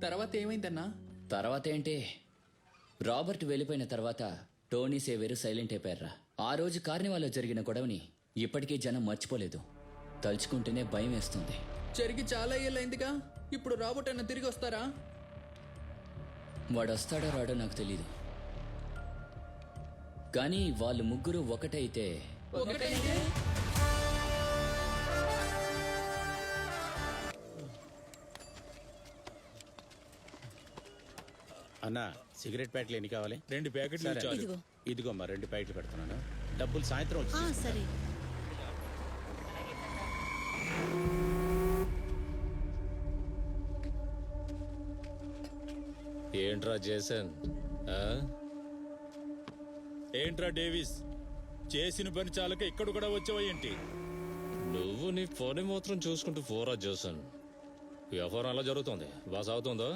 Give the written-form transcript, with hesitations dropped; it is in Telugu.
తర్వాత ఏమైందన్నా? తర్వాత ఏంటి, రాబర్ట్ వెళ్ళిపోయిన తర్వాత టోనీ సేవేరు సైలెంట్ అయిపోయారా. ఆ రోజు కార్నివాల్లో జరిగిన గొడవని ఇప్పటికీ జనం మర్చిపోలేదు. తలుచుకుంటేనే భయం వేస్తుంది. జరిగి చాలా ఏళ్ళైందిగా. ఇప్పుడు రాబర్ట్ అన్న తిరిగి వస్తారా? వాడు వస్తాడో రాడో నాకు తెలీదు, కానీ వాళ్ళు ముగ్గురు ఒకటైతే ఒకటైతే అన్నా సిగరెట్ ప్యాకెట్లు ఎన్ని కావాలి? 2 ప్యాకెట్లు సరే. చాలు. ఇదిగోమ్మా 2 ప్యాకెట్లు పెడుతున్నాను. డబ్బులు సాయంత్రం వచ్చి సరే. ఏంట్రా జేసన్? ఏంట్రా డేవిస్, చేసిన పని చాలక ఇక్కడ కూడా వచ్చావా ఏంటి? నువ్వు నీ పని మాత్రం చూసుకుంటూ పోరా జేసన్. వ్యవహారం అలా జరుగుతుంది, బాగా సాగుతుందో?